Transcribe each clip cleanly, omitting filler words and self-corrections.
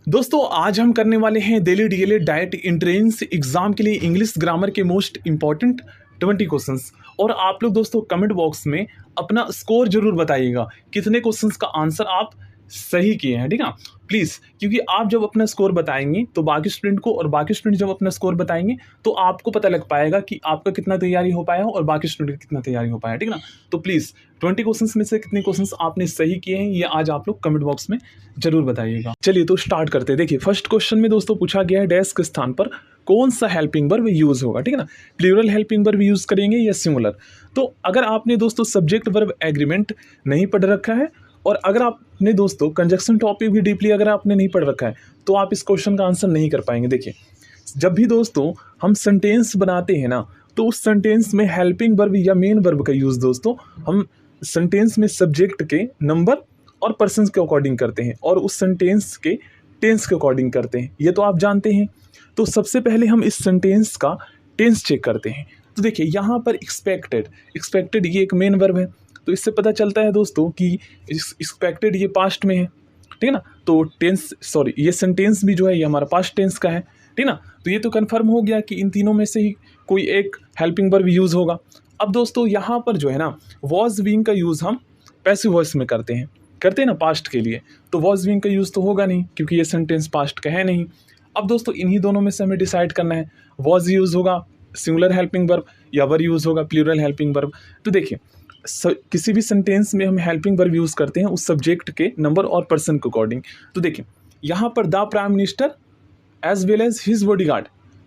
दोस्तों आज हम करने वाले हैं Delhi DElEd diet entrance exam के लिए इंग्लिश ग्रामर के मोस्ट इंपॉर्टेंट 20 क्वेश्चंस। और आप लोग दोस्तों कमेंट बॉक्स में अपना स्कोर जरूर बताइएगा कितने क्वेश्चंस का आंसर आप सही किए हैं, ठीक है ना। प्लीज़, क्योंकि आप जब अपना स्कोर बताएंगे तो बाकी स्टूडेंट को, और बाकी स्टूडेंट जब अपना स्कोर बताएंगे तो आपको पता लग पाएगा कि आपका कितना तैयारी हो पाया और बाकी स्टूडेंट का कितना तैयारी हो पाया, ठीक है ना। तो प्लीज़ 20 क्वेश्चंस में से कितने क्वेश्चंस आपने सही किए हैं ये आज आप लोग कमेंट बॉक्स में जरूर बताइएगा। चलिए तो स्टार्ट करते हैं। देखिए फर्स्ट क्वेश्चन में दोस्तों पूछा गया है डैश के स्थान पर कौन सा हेल्पिंग वर्ब यूज होगा, ठीक है ना। प्लूरल हेल्पिंग वर्ब यूज करेंगे या सिंगुलर। तो अगर आपने दोस्तों सब्जेक्ट वर्ब एग्रीमेंट नहीं पढ़ रखा है और अगर आपने दोस्तों कंजक्शन टॉपिक भी डीपली अगर आपने नहीं पढ़ रखा है तो आप इस क्वेश्चन का आंसर नहीं कर पाएंगे। देखिए जब भी दोस्तों हम सेंटेंस बनाते हैं ना तो उस सेंटेंस में हेल्पिंग वर्ब या मेन वर्ब का यूज़ दोस्तों हम सेंटेंस में सब्जेक्ट के नंबर और पर्सन के अकॉर्डिंग करते हैं और उस सेंटेंस के टेंस के अकॉर्डिंग करते हैं, ये तो आप जानते हैं। तो सबसे पहले हम इस सेंटेंस का टेंस चेक करते हैं। तो देखिए यहाँ पर एक्सपेक्टेड ये एक मेन वर्ब है, तो इससे पता चलता है दोस्तों कि एक्सपेक्टेड ये पास्ट में है, ठीक है ना। तो ये सेंटेंस भी जो है ये हमारा पास्ट टेंस का है, ठीक है ना। तो ये तो कंफर्म हो गया कि इन तीनों में से ही कोई एक हेल्पिंग वर्ब यूज़ होगा। अब दोस्तों यहाँ पर जो है ना वॉज बीइंग का यूज़ हम पैसिव वॉइस में करते हैं ना पास्ट के लिए, तो वॉज बीइंग का यूज़ तो होगा नहीं क्योंकि ये सेंटेंस पास्ट का है नहीं। अब दोस्तों इन्हीं दोनों में से हमें डिसाइड करना है, वॉज यूज़ होगा सिंगुलर हेल्पिंग वर्ब या वर यूज़ होगा प्लूरल हेल्पिंग वर्ब। तो देखिए किसी भी सेंटेंस में हम हेल्पिंग वर्ब यूज़ करते हैं उस सब्जेक्ट के नंबर और पर्सन के अकॉर्डिंग। तो देखिए यहाँ पर the prime minister as well as his bodyguard,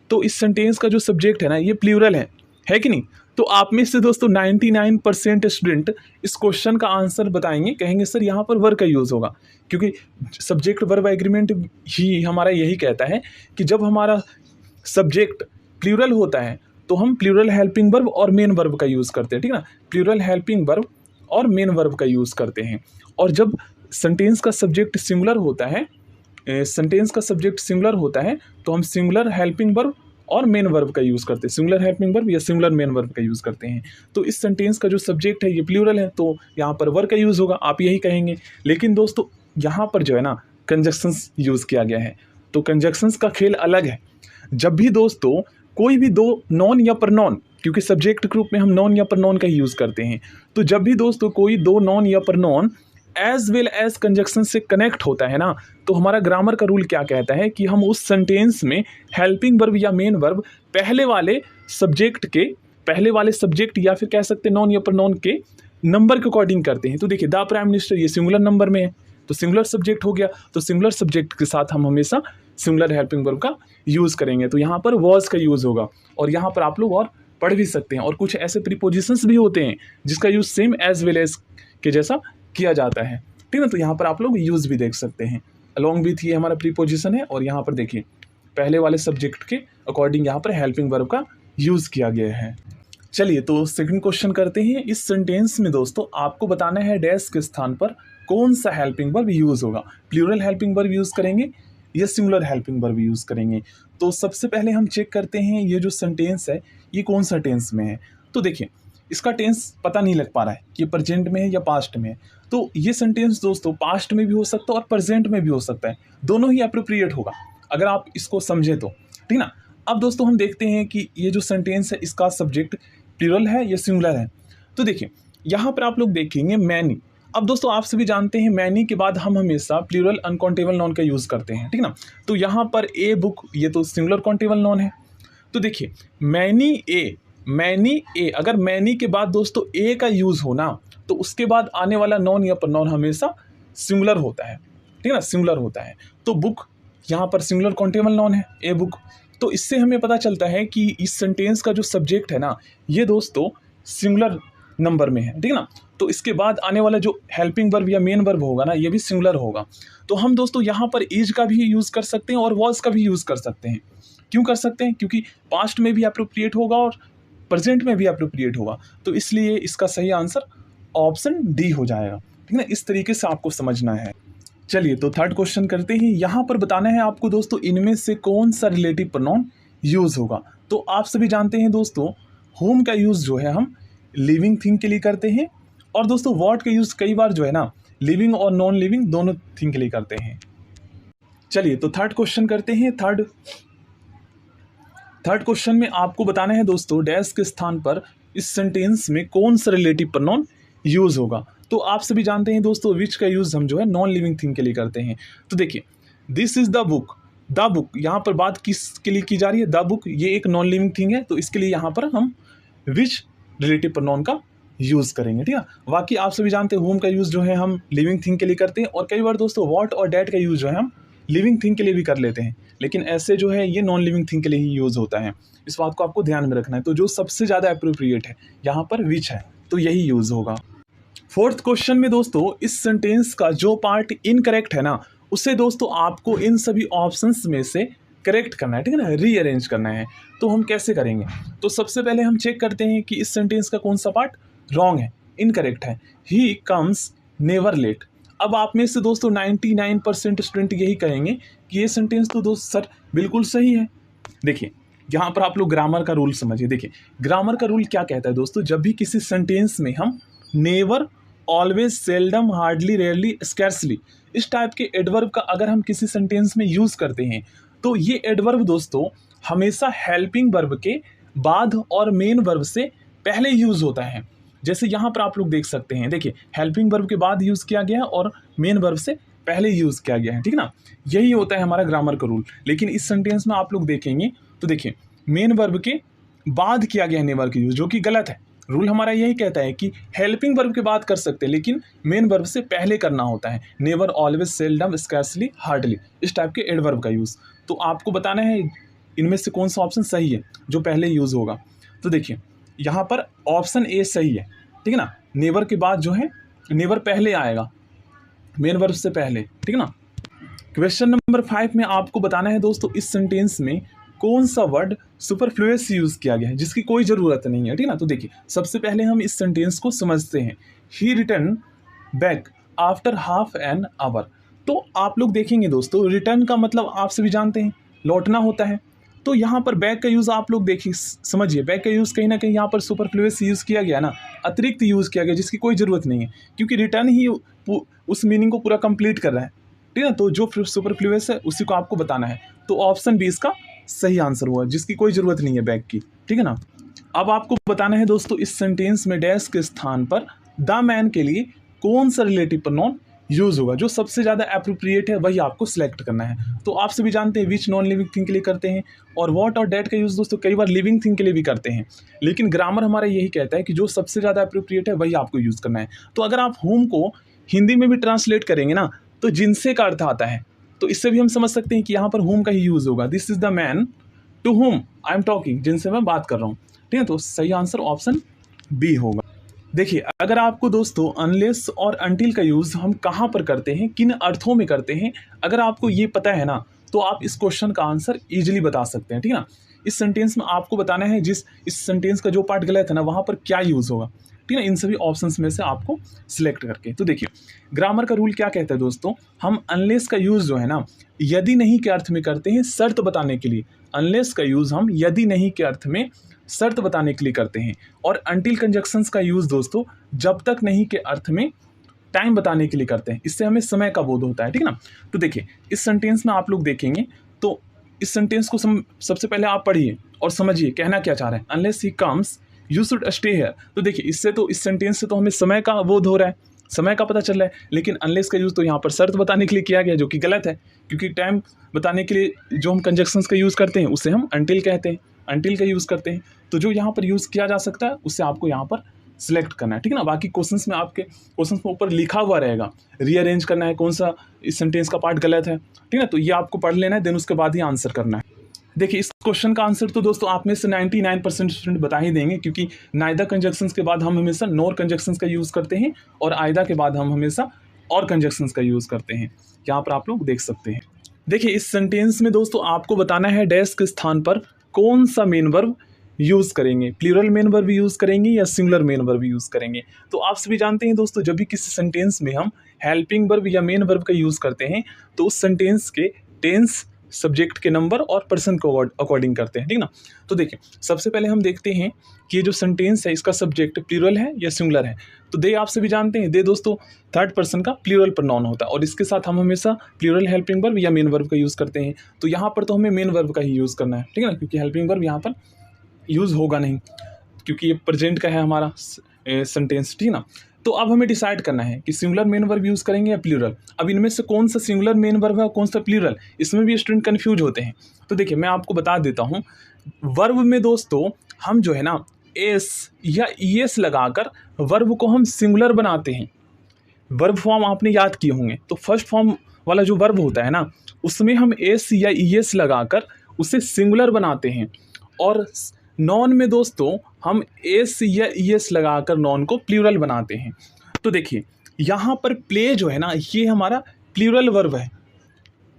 तो इस सेंटेंस का जो सब्जेक्ट है ना ये प्लूरल है कि नहीं। तो आप में से दोस्तों 99% स्टूडेंट इस क्वेश्चन का आंसर बताएंगे, कहेंगे सर यहाँ पर वर्ब का यूज़ होगा, क्योंकि सब्जेक्ट वर्ब एग्रीमेंट ही हमारा यही कहता है कि जब हमारा सब्जेक्ट प्लूरल होता है तो हम प्लूरल हेल्पिंग वर्ब और मेन वर्ब का यूज़ करते हैं, ठीक है ना। प्लूरल हेल्पिंग वर्ब और मेन वर्ब का यूज़ करते हैं। और जब सेंटेंस का सब्जेक्ट सिंगुलर होता है तो हम सिंगुलर हेल्पिंग वर्ब और मेन वर्ब का यूज़ करते हैं, सिंगुलर हेल्पिंग वर्ब या सिंगुलर मेन वर्ब का यूज़ करते हैं। तो इस सेंटेंस का जो सब्जेक्ट है ये प्लूरल है तो यहाँ पर वर्ब का यूज़ होगा, आप यही कहेंगे। लेकिन दोस्तों यहाँ पर जो है ना कंजक्शंस यूज़ किया गया है, तो कंजक्शंस का खेल अलग है। जब भी दोस्तों कोई भी दो नॉन या प्रनॉन, क्योंकि सब्जेक्ट ग्रुप में हम नॉन या प्रनॉन का ही यूज़ करते हैं, तो जब भी दोस्तों कोई दो नॉन या प्रनॉन एज वेल एज कंजक्शन से कनेक्ट होता है ना तो हमारा ग्रामर का रूल क्या कहता है कि हम उस सेंटेंस में हेल्पिंग वर्ब या मेन वर्ब पहले वाले सब्जेक्ट या फिर कह सकते हैं नॉन या प्रनॉन के नंबर के अकॉर्डिंग करते हैं। तो देखिए द प्राइम मिनिस्टर ये सिंगुलर नंबर में है तो सिंगुलर सब्जेक्ट हो गया, तो सिंगुलर सब्जेक्ट के साथ हम हमेशा सिंगुलर हेल्पिंग वर्ब का यूज़ करेंगे। तो यहाँ पर वॉज का यूज़ होगा और यहाँ पर आप लोग और पढ़ भी सकते हैं। और कुछ ऐसे प्रीपोजिशंस भी होते हैं जिसका use same as well as के जैसा किया जाता है, ठीक है। तो यहाँ पर आप लोग यूज़ भी देख सकते हैं। अलॉन्ग विथ ये हमारा प्रीपोजिशन है और यहाँ पर देखिए पहले वाले सब्जेक्ट के अकॉर्डिंग यहाँ पर हेल्पिंग वर्ब का यूज़ किया गया है। चलिए तो सेकंड क्वेश्चन करते हैं। इस सेंटेंस में दोस्तों आपको बताना है डैश के स्थान पर कौन सा हेल्पिंग वर्ब यूज़ होगा, प्लूरल हेल्पिंग वर्ब यूज़ करेंगे या सिंगुलर हेल्पिंग वर्ब यूज़ करेंगे। तो सबसे पहले हम चेक करते हैं ये जो सेंटेंस है ये कौन सा टेंस में है। तो देखिए इसका टेंस पता नहीं लग पा रहा है कि प्रेजेंट में है या पास्ट में है। तो ये सेंटेंस दोस्तों पास्ट में भी हो सकता है और प्रेजेंट में भी हो सकता है, दोनों ही अप्रोप्रिएट होगा अगर आप इसको समझें तो, ठीक ना। अब दोस्तों हम देखते हैं कि ये जो सेंटेंस है इसका सब्जेक्ट प्लूरल है या सिंगुलर है। तो देखिए यहाँ पर आप लोग देखेंगे मैनी। अब दोस्तों आप सभी जानते हैं मैनी के बाद हम हमेशा प्लूरल अनकाउंटेबल नॉन का यूज़ करते हैं, ठीक ना। तो यहाँ पर ए बुक ये तो सिंगुलर काउंटेबल नॉन है। तो देखिए मैनी ए, अगर मैनी के बाद दोस्तों ए का यूज़ होना तो उसके बाद आने वाला नॉन या प्रनॉन हमेशा सिंगुलर होता है, ठीक है ना, सिंगुलर होता है। तो बुक यहाँ पर सिंगुलर काउंटेबल नॉन है ए बुक। तो इससे हमें पता चलता है कि इस सेंटेंस का जो सब्जेक्ट है ना ये दोस्तों सिंगुलर नंबर में है, ठीक है ना। तो इसके बाद आने वाला जो हेल्पिंग वर्ब या मेन वर्ब होगा ना ये भी सिंगुलर होगा। तो हम दोस्तों यहाँ पर इज का भी यूज़ कर सकते हैं और वॉज का भी यूज़ कर सकते हैं। क्यों कर सकते हैं? क्योंकि पास्ट में भी अप्रोप्रिएट होगा और प्रेजेंट में भी अप्रोप्रिएट होगा। तो इसलिए इसका सही आंसर ऑप्शन डी हो जाएगा, ठीक है ना। इस तरीके से आपको समझना है। चलिए तो थर्ड क्वेश्चन करते हैं। यहाँ पर बताना है आपको दोस्तों इनमें से कौन सा रिलेटिव प्रोनाउन यूज़ होगा। तो आप सभी जानते हैं दोस्तों होम का यूज़ जो है हम लिविंग थिंग के लिए करते हैं और दोस्तों व्हाट का यूज़ कई बार जो है ना लिविंग और नॉन लिविंग दोनों थिंग के लिए करते हैं। चलिए तो थर्ड क्वेश्चन करते हैं। थर्ड क्वेश्चन में आपको बताना है दोस्तों, डैश के स्थान पर इस सेंटेंस में कौन सा रिलेटिव प्रोनाउन यूज होगा। तो आप सभी जानते हैं दोस्तों विच का यूज हम जो है नॉन लिविंग थिंग के लिए करते हैं। तो देखिए this is the book, the book यहाँ पर बात किसके लिए की जा रही है, द बुक, ये एक नॉन लिविंग थिंग है, तो इसके लिए यहाँ पर हम विच रिलेटिव प्रोनाउन का यूज करेंगे, ठीक है। बाकी आप सभी जानते हैं होम का यूज जो है हम लिविंग थिंग के लिए करते हैं, और कई बार दोस्तों व्हाट और डैट का यूज जो है हम लिविंग थिंग के लिए भी कर लेते हैं, लेकिन ऐसे जो है ये नॉन लिविंग थिंग के लिए ही यूज होता है। इस बात को आपको ध्यान में रखना है। तो जो सबसे ज़्यादा अप्रोप्रिएट है यहाँ पर विच है, तो यही यूज होगा। फोर्थ क्वेश्चन में दोस्तों इस सेंटेंस का जो पार्ट इनकरेक्ट है ना, उसे दोस्तों आपको इन सभी ऑप्शंस में से करेक्ट करना है, ठीक है ना, रीअरेंज करना है। तो हम कैसे करेंगे, तो सबसे पहले हम चेक करते हैं कि इस सेंटेंस का कौन सा पार्ट रॉन्ग है, इनकरेक्ट है। He comes never late. अब आप में से दोस्तों 99% स्टूडेंट यही कहेंगे कि ये सेंटेंस तो दोस्त सर बिल्कुल सही है। देखिए यहाँ पर आप लोग ग्रामर का रूल समझिए। देखिए ग्रामर का रूल क्या कहता है दोस्तों, जब भी किसी सेंटेंस में हम never, always, seldom, hardly, rarely, scarcely इस टाइप के एडवर्ब का अगर हम किसी सेंटेंस में यूज़ करते हैं, तो ये एडवर्ब दोस्तों हमेशा हेल्पिंग वर्ब के बाद और मेन वर्ब से पहले यूज़ होता है। जैसे यहाँ पर आप लोग देख सकते हैं, देखिए हेल्पिंग वर्ब के बाद यूज़ किया गया है और मेन वर्ब से पहले यूज़ किया गया है, ठीक ना। यही होता है हमारा ग्रामर का रूल। लेकिन इस सेंटेंस में आप लोग देखेंगे तो देखिए मेन वर्ब के बाद किया गया है नेवर का यूज़, जो कि गलत है। रूल हमारा यही कहता है कि हेल्पिंग वर्ब के बाद कर सकते हैं, लेकिन मेन वर्ब से पहले करना होता है। Never, always, seldom, scarcely, hardly इस टाइप के एडवर्ब का यूज़। तो आपको बताना है इनमें से कौन सा ऑप्शन सही है जो पहले यूज़ होगा। तो देखिए यहाँ पर ऑप्शन ए सही है, ठीक है ना। नेवर के बाद जो है नेवर पहले आएगा, मेन वर्ब से पहले, ठीक है ना। क्वेश्चन नंबर 5 में आपको बताना है दोस्तों इस सेंटेंस में कौन सा वर्ड सुपरफ्लुअस यूज़ किया गया है, जिसकी कोई ज़रूरत नहीं है, ठीक है ना। तो देखिए सबसे पहले हम इस सेंटेंस को समझते हैं। He return back after half an hour. तो आप लोग देखेंगे दोस्तों रिटर्न का मतलब आप सभी जानते हैं लौटना होता है। तो यहाँ पर बैक का यूज़ आप लोग देखिए समझिए, बैक का यूज़ कहीं ना कहीं यहाँ पर सुपरफ्लुअस यूज़ किया गया ना, अतिरिक्त यूज़ किया गया जिसकी कोई ज़रूरत नहीं है, क्योंकि रिटर्न ही उस मीनिंग को पूरा कंप्लीट कर रहा है, ठीक है ना। तो जो सुपरफ्लुअस है उसी को आपको बताना है। तो ऑप्शन बी इसका सही आंसर हुआ, जिसकी कोई ज़रूरत नहीं है बैक की, ठीक है ना। अब आपको बताना है दोस्तों इस सेंटेंस में डैश के स्थान पर द मैन के लिए कौन सा रिलेटिव प्रोनाउन यूज़ होगा। जो सबसे ज़्यादा अप्रोप्रिएट है वही आपको सिलेक्ट करना है। तो आप सभी जानते हैं विच नॉन लिविंग थिंग के लिए करते हैं, और व्हाट और डैट का यूज़ दोस्तों कई बार लिविंग थिंग के लिए भी करते हैं। लेकिन ग्रामर हमारा यही कहता है कि जो सबसे ज़्यादा अप्रोप्रिएट है वही आपको यूज़ करना है। तो अगर आप होम को हिंदी में भी ट्रांसलेट करेंगे ना, तो जिनसे का अर्थ आता है, तो इससे भी हम समझ सकते हैं कि यहाँ पर होम का ही यूज़ होगा। This is the man to whom I am talking, जिनसे मैं बात कर रहा हूँ, ठीक है। तो सही आंसर ऑप्शन बी होगा। देखिए अगर आपको दोस्तों अनलेस और अनटिल का यूज़ हम कहाँ पर करते हैं, किन अर्थों में करते हैं, अगर आपको ये पता है ना, तो आप इस क्वेश्चन का आंसर ईजिली बता सकते हैं, ठीक है ना। इस सेंटेंस में आपको बताना है इस सेंटेंस का जो पार्ट गलत है ना, वहाँ पर क्या यूज़ होगा, ठीक है ना, इन सभी ऑप्शंस में से आपको सिलेक्ट करके। तो देखिए ग्रामर का रूल क्या कहता है दोस्तों, हम अनलेस का यूज़ जो है ना यदि नहीं के अर्थ में करते हैं शर्त बताने के लिए। अनलेस का यूज़ हम यदि नहीं के अर्थ में शर्त बताने के लिए करते हैं, और अनटिल कंजक्शंस का यूज़ दोस्तों जब तक नहीं के अर्थ में टाइम बताने के लिए करते हैं। इससे हमें समय का बोध होता है, ठीक है ना। तो देखिए इस सेंटेंस में आप लोग देखेंगे तो इस सेंटेंस को सबसे पहले आप पढ़िए और समझिए कहना क्या चाह रहे हैं। Unless he comes you should stay here. तो देखिए इससे तो इस सेंटेंस से तो हमें समय का बोध हो रहा है, समय का पता चल रहा है। लेकिन अनलेस का यूज़ तो यहाँ पर शर्त बताने के लिए किया गया, जो कि गलत है, क्योंकि टाइम बताने के लिए जो हम कंजक्शंस का यूज़ करते हैं उसे हम अनटिल कहते हैं, अनटिल का यूज़ करते हैं। तो जो यहाँ पर यूज़ किया जा सकता है उससे आपको यहाँ पर सिलेक्ट करना है, ठीक है ना। बाकी क्वेश्चंस में आपके क्वेश्चंस में ऊपर लिखा हुआ रहेगा, रीअरेंज करना है कौन सा इस सेंटेंस का पार्ट गलत है, ठीक है ना। तो ये आपको पढ़ लेना है, देन उसके बाद ही आंसर करना है। देखिए इस क्वेश्चन का आंसर तो दोस्तों आप में से 99% स्टूडेंट बता ही देंगे, क्योंकि नाइदर कंजक्शंस के बाद हम हमेशा नोर कंजक्शंस का यूज़ करते हैं, और आइदा के बाद हम हमेशा और कंजक्शंस का यूज़ करते हैं। यहाँ पर आप लोग देख सकते हैं। देखिए इस सेंटेंस में दोस्तों आपको बताना है डैश के स्थान पर कौन सा मेन वर्ब यूज़ करेंगे, प्लूरल मेन वर्ब यूज़ करेंगे या सिंगुलर मेन वर्ब यूज़ करेंगे। तो आप सभी जानते हैं दोस्तों जब भी किसी सेंटेंस में हम हेल्पिंग वर्ब या मेन वर्ब का यूज़ करते हैं, तो उस सेंटेंस के टेंस, सब्जेक्ट के नंबर और पर्सन को अकॉर्डिंग करते हैं, ठीक ना। तो देखिए सबसे पहले हम देखते हैं कि ये जो सेंटेंस है इसका सब्जेक्ट प्लूरल है या सिंगुलर है। तो दे आप सभी जानते हैं, दे दोस्तों थर्ड पर्सन का प्लूरल प्रोनाउन होता है और इसके साथ हम हमेशा प्लूरल हेल्पिंग वर्ब या मेन वर्ब का यूज़ करते हैं। तो यहाँ पर तो हमें मेन वर्ब का ही यूज़ करना है, ठीक है ना, क्योंकि हेल्पिंग वर्ब यहाँ पर यूज़ होगा नहीं, क्योंकि ये प्रेजेंट का है हमारा सेंटेंस, ठीक ना। तो अब हमें डिसाइड करना है कि सिंगुलर मेन वर्ब यूज़ करेंगे या प्लूरल। अब इनमें से कौन सा सिंगुलर मेन वर्ब है और कौन सा प्लूरल, इसमें भी स्टूडेंट कन्फ्यूज होते हैं। तो देखिए मैं आपको बता देता हूँ, वर्ब में दोस्तों हम जो है ना एस या ईएस लगाकर वर्ब को हम सिंगुलर बनाते हैं। वर्ब फॉर्म आपने याद किए होंगे, तो फर्स्ट फॉर्म वाला जो वर्ब होता है ना उसमें हम एस या ईएस लगाकर उसे सिंगुलर बनाते हैं, और नॉन में दोस्तों हम एस या ईएस लगाकर नॉन को प्लूरल बनाते हैं। तो देखिए यहाँ पर प्ले जो है ना ये हमारा प्लूरल वर्ब है,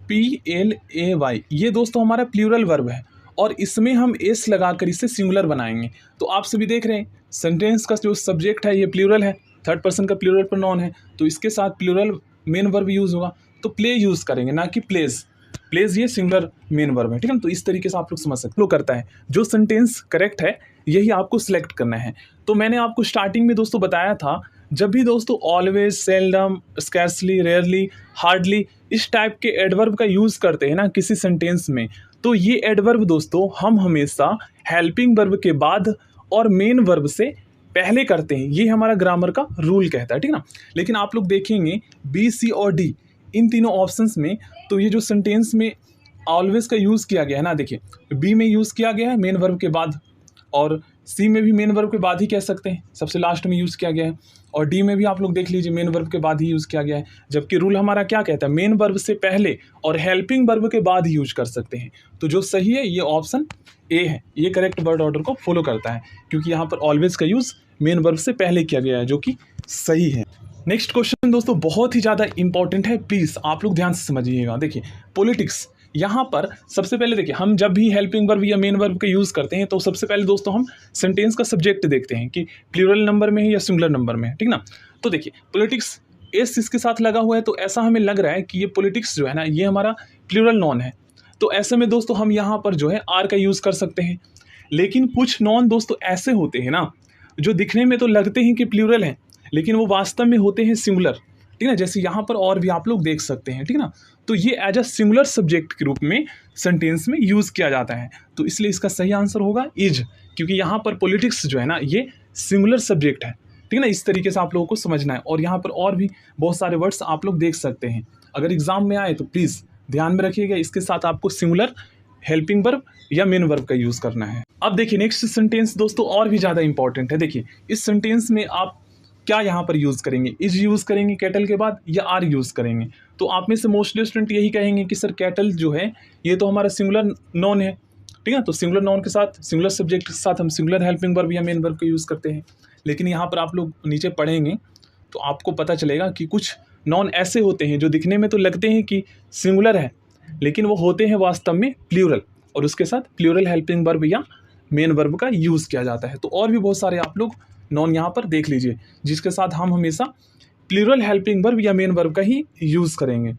PLAY, ये दोस्तों हमारा प्लूरल वर्ब है और इसमें हम एस लगाकर इसे सिंगुलर बनाएंगे। तो आप सभी देख रहे हैं सेंटेंस का जो सब्जेक्ट है ये प्लूरल है, थर्ड पर्सन का प्लूरल प्रोनाउन है, तो इसके साथ प्लूरल मेन वर्ब यूज़ होगा, तो प्ले यूज़ करेंगे ना कि प्लेज। प्लेज ये सिंगुलर मेन वर्ब है, ठीक है ना। तो इस तरीके से आप लोग समझ सकते हो करता है, जो सेंटेंस करेक्ट है यही आपको सिलेक्ट करना है। तो मैंने आपको स्टार्टिंग में दोस्तों बताया था, जब भी दोस्तों always, seldom, scarcely, rarely, hardly इस टाइप के एडवर्ब का यूज़ करते हैं ना किसी सेंटेंस में, तो ये एडवर्ब दोस्तों हम हमेशा हेल्पिंग वर्ब के बाद और मेन वर्ब से पहले करते हैं। ये हमारा ग्रामर का रूल कहता है, ठीक ना। लेकिन आप लोग देखेंगे बी, सी और डी इन तीनों ऑप्शंस में, तो ये जो सेंटेंस में ऑलवेज का यूज़ किया गया है ना, देखिए बी में यूज़ किया गया है मेन वर्ब के बाद, और सी में भी मेन वर्ब के बाद ही कह सकते हैं, सबसे लास्ट में यूज़ किया गया है, और डी में भी आप लोग देख लीजिए मेन वर्ब के बाद ही यूज़ किया गया है। जबकि रूल हमारा क्या कहता है, मेन वर्ब से पहले और हेल्पिंग वर्ब के बाद ही यूज कर सकते हैं। तो जो सही है ये ऑप्शन ए है, ये करेक्ट वर्ड ऑर्डर को फॉलो करता है, क्योंकि यहाँ पर ऑलवेज का यूज़ मेन वर्ब से पहले किया गया है, जो कि सही है। नेक्स्ट क्वेश्चन दोस्तों बहुत ही ज़्यादा इंपॉर्टेंट है, प्लीज़ आप लोग ध्यान से समझिएगा। देखिए पॉलिटिक्स, यहाँ पर सबसे पहले देखिए हम जब भी हेल्पिंग वर्ब या मेन वर्ब का यूज़ करते हैं तो सबसे पहले दोस्तों हम सेंटेंस का सब्जेक्ट देखते हैं कि प्लूरल नंबर में है या सिंगुलर नंबर में है, ठीक ना। तो देखिए पॉलिटिक्स एस इसके साथ लगा हुआ है, तो ऐसा हमें लग रहा है कि ये पॉलिटिक्स जो है ना ये हमारा प्लूरल नॉन है। तो ऐसे में दोस्तों हम यहाँ पर जो है आर का यूज़ कर सकते हैं। लेकिन कुछ नॉन दोस्तों ऐसे होते हैं ना जो दिखने में तो लगते हैं कि प्लूरल हैं, लेकिन वो वास्तव में होते हैं सिंगुलर, ठीक है ना। जैसे यहाँ पर और भी आप लोग देख सकते हैं, ठीक है ना। तो ये एज अ सिंगुलर सब्जेक्ट के रूप में सेंटेंस में यूज़ किया जाता है। तो इसलिए इसका सही आंसर होगा इज, क्योंकि यहाँ पर पॉलिटिक्स जो है ना ये सिंगुलर सब्जेक्ट है, ठीक है ना। इस तरीके से आप लोगों को समझना है, और यहाँ पर और भी बहुत सारे वर्ड्स आप लोग देख सकते हैं। अगर एग्जाम में आए तो प्लीज़ ध्यान में रखिएगा, इसके साथ आपको सिंगुलर हेल्पिंग वर्ब या मेन वर्ब का यूज़ करना है। अब देखिए नेक्स्ट सेंटेंस दोस्तों और भी ज़्यादा इंपॉर्टेंट है। देखिए इस सेंटेंस में आप क्या यहाँ पर यूज़ करेंगे, इज यूज़ करेंगे कैटल के बाद या आर यूज़ करेंगे। तो आप में से मोस्टली स्टूडेंट यही कहेंगे कि सर कैटल जो है ये तो हमारा सिंगुलर नॉन है, ठीक है। तो सिंगुलर नॉन के साथ, सिंगुलर सब्जेक्ट के साथ हम सिंगुलर हेल्पिंग वर्ब या मेन वर्ब का यूज़ करते हैं। लेकिन यहाँ पर आप लोग नीचे पढ़ेंगे तो आपको पता चलेगा कि कुछ नॉन ऐसे होते हैं जो दिखने में तो लगते हैं कि सिंगुलर है, लेकिन वो होते हैं वास्तव में प्लूरल, और उसके साथ प्लूरल हेल्पिंग वर्ब या मेन वर्ब का यूज़ किया जाता है। तो और भी बहुत सारे आप लोग नॉन यहाँ पर देख लीजिए जिसके साथ हम हमेशा प्लूरल हेल्पिंग वर्ब या मेन वर्ब का ही यूज़ करेंगे।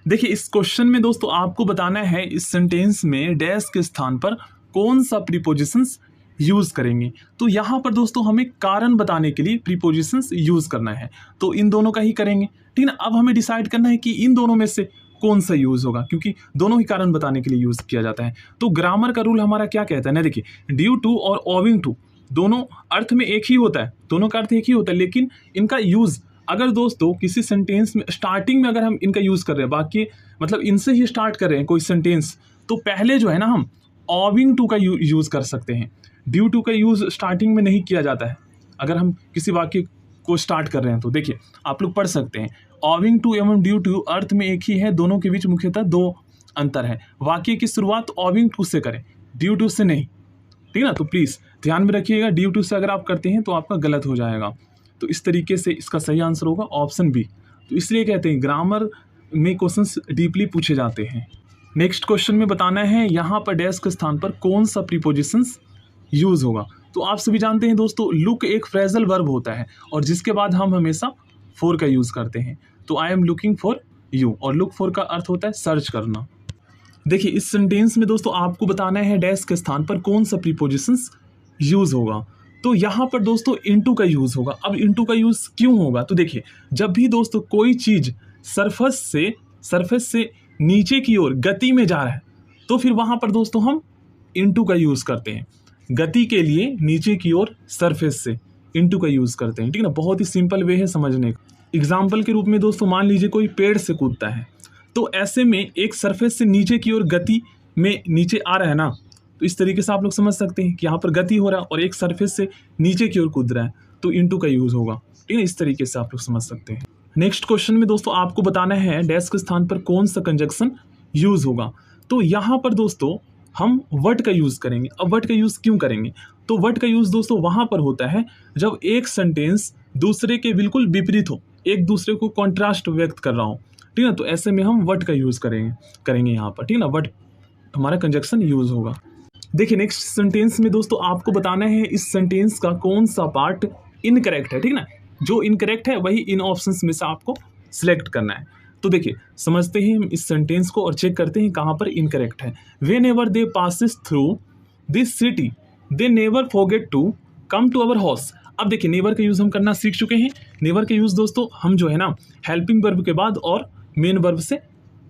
देखिए इस क्वेश्चन में दोस्तों आपको बताना है इस सेंटेंस में डैश के स्थान पर कौन सा प्रीपोजिशंस यूज़ करेंगे। तो यहाँ पर दोस्तों हमें कारण बताने के लिए प्रीपोजिशंस यूज़ करना है, तो इन दोनों का ही करेंगे, ठीक है ना। अब हमें डिसाइड करना है कि इन दोनों में से कौन सा यूज़ होगा, क्योंकि दोनों ही कारण बताने के लिए यूज़ किया जाता है। तो ग्रामर का रूल हमारा क्या कहता है ना, देखिए ड्यू टू और ओविंग टू दोनों अर्थ में एक ही होता है, दोनों का अर्थ एक ही होता है, लेकिन इनका यूज़ अगर दोस्तों किसी सेंटेंस में स्टार्टिंग में अगर हम इनका यूज़ कर रहे हैं, बाकी मतलब इनसे ही स्टार्ट कर रहे हैं कोई सेंटेंस, तो पहले जो है ना हम ओविंग टू का यूज़ कर सकते हैं। ड्यू टू का यूज़ स्टार्टिंग में नहीं किया जाता है अगर हम किसी वाक्य को स्टार्ट कर रहे हैं। तो देखिए आप लोग पढ़ सकते हैं ओविंग टू एवं ड्यू टू अर्थ में एक ही है, दोनों के बीच मुख्यतः दो अंतर है। वाक्य की शुरुआत ओविंग टू से करें, ड्यू टू से नहीं, ठीक है ना। तो प्लीज़ ध्यान में रखिएगा, ड्यू टू से अगर आप करते हैं तो आपका गलत हो जाएगा। तो इस तरीके से इसका सही आंसर होगा ऑप्शन बी। तो इसलिए कहते हैं ग्रामर में क्वेश्चंस डीपली पूछे जाते हैं। नेक्स्ट क्वेश्चन में बताना है यहाँ पर डैश के स्थान पर कौन सा प्रीपोजिशंस यूज़ होगा। तो आप सभी जानते हैं दोस्तों लुक एक फ्रेजल वर्ब होता है और जिसके बाद हम हमेशा फॉर का यूज़ करते हैं। तो I am looking for you, और लुक फॉर का अर्थ होता है सर्च करना। देखिए इस सेंटेंस में दोस्तों आपको बताना है डैश के स्थान पर कौन सा प्रीपोजिशंस यूज होगा। तो यहाँ पर दोस्तों इनटू का यूज होगा। अब इनटू का यूज क्यों होगा, तो देखिए जब भी दोस्तों कोई चीज सरफेस से नीचे की ओर गति में जा रहा है तो फिर वहां पर दोस्तों हम इनटू का यूज करते हैं। गति के लिए नीचे की ओर सरफेस से इनटू का यूज करते हैं, ठीक है ना। बहुत ही सिंपल वे है समझने का। एग्जाम्पल के रूप में दोस्तों मान लीजिए कोई पेड़ से कूदता है, तो ऐसे में एक सरफेस से नीचे की ओर गति में नीचे आ रहा है ना, तो इस तरीके से आप लोग समझ सकते हैं कि यहाँ पर गति हो रहा है और एक सरफेस से नीचे की ओर कूद रहा है, तो इनटू का यूज होगा, ठीक है। इस तरीके से आप लोग समझ सकते हैं। नेक्स्ट क्वेश्चन में दोस्तों आपको बताना है डैश के स्थान पर कौन सा कंजक्शन यूज होगा। तो यहाँ पर दोस्तों हम वट का यूज करेंगे। अब वट का यूज क्यों करेंगे, तो वट का यूज दोस्तों वहां पर होता है जब एक सेंटेंस दूसरे के बिल्कुल विपरीत हो, एक दूसरे को कॉन्ट्रास्ट व्यक्त कर रहा हो, ठीक है। तो ऐसे में हम वट का यूज करेंगे यहाँ पर, ठीक है ना। वट हमारा कंजक्शन यूज होगा। देखिए नेक्स्ट सेंटेंस में दोस्तों आपको बताना है इस सेंटेंस का कौन सा पार्ट इनकरेक्ट है, ठीक ना। जो इनकरेक्ट है वही इन ऑप्शंस में से आपको सिलेक्ट करना है। तो देखिए समझते हैं हम इस सेंटेंस को और चेक करते हैं कहाँ पर इनकरेक्ट है। Whenever they passes through this city they never forget to come to our house. अब देखिए नेवर का यूज़ हम करना सीख चुके हैं। नेवर का यूज़ दोस्तों हम जो है ना हेल्पिंग वर्ब के बाद और मेन वर्ब से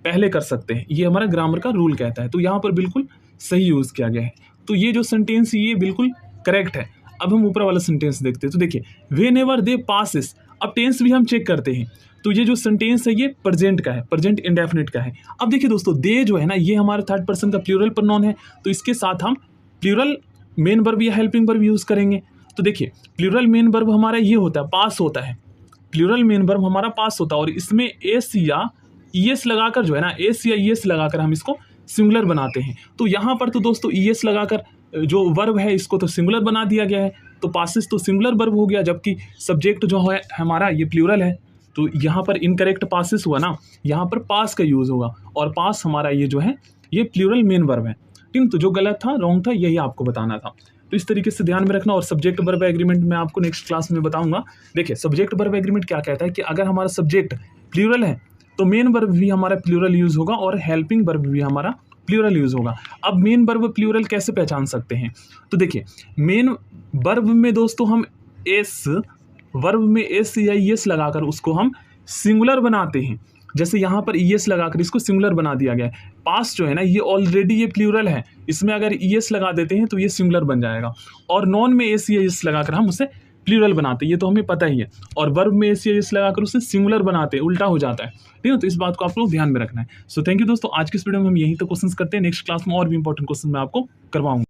पहले कर सकते हैं, ये हमारा ग्रामर का रूल कहता है। तो यहाँ पर बिल्कुल सही यूज़ किया गया है। तो ये जो सेंटेंस ये बिल्कुल करेक्ट है। अब हम ऊपर वाला सेंटेंस देखते हैं। तो देखिए वेन एवर दे पासिस, अब टेंस भी हम चेक करते हैं। तो ये जो सेंटेंस है ये प्रेजेंट का है, प्रेजेंट इंडेफिनिट का है। अब देखिए दोस्तों दे जो है ना ये हमारा थर्ड पर्सन का प्लूरल प्रोनाउन है, तो इसके साथ हम प्लूरल मेन वर्ब या हेल्पिंग वर्ब यूज़ करेंगे। तो देखिए प्लूरल मेन वर्ब हमारा ये होता है, पास होता है। प्लूरल मेन वर्ब हमारा पास होता है और इसमें एस या ईएस लगाकर जो है ना एस या ईएस लगाकर हम इसको सिंगुलर बनाते हैं। तो यहाँ पर तो दोस्तों ईएस लगाकर जो वर्ब है इसको तो सिंगुलर बना दिया गया है, तो पासिस तो सिंगुलर वर्ब हो गया, जबकि सब्जेक्ट जो है हमारा ये प्लूरल है। तो यहाँ पर इनकरेक्ट पासिस हुआ ना, यहाँ पर पास का यूज़ होगा और पास हमारा ये जो है ये प्लूरल मेन वर्ब है, ठीक है। तो जो गलत था रॉन्ग था यही आपको बताना था। तो इस तरीके से ध्यान में रखना। और सब्जेक्ट वर्ब एग्रीमेंट मैं आपको नेक्स्ट क्लास में बताऊंगा। देखिए सब्जेक्ट वर्ब एग्रीमेंट क्या कहता है कि अगर हमारा सब्जेक्ट प्लूरल है तो मेन वर्ब भी हमारा प्लूरल यूज़ होगा और हेल्पिंग वर्ब भी हमारा प्लूरल यूज़ होगा। अब मेन वर्ब प्लूरल कैसे पहचान सकते हैं, तो देखिए मेन वर्ब में दोस्तों हम एस वर्ब में एस या ईएस लगाकर उसको हम सिंगुलर बनाते हैं। जैसे यहाँ पर ईएस लगाकर इसको सिंगुलर बना दिया गया है। पास जो है ना ये ऑलरेडी ये प्लूरल है, इसमें अगर ईएस लगा देते हैं तो ये सिंगुलर बन जाएगा। और नॉन में एस या ईएस लगाकर हम उसे प्लूरल बनाते हैं, ये तो हमें पता ही है। और वर्ब में एस या ईएस लगाकर उसे सिंगुलर बनाते हैं, उल्टा हो जाता है, ठीक है। तो इस बात को आप लोग ध्यान में रखना है। सो थैंक यू दोस्तों, आज की इस वीडियो में हम यहीं तक क्वेश्चंस करते हैं। नेक्स्ट क्लास में और भी इंपॉर्टेंट क्वेश्चन मैं आपको करवाऊंगा।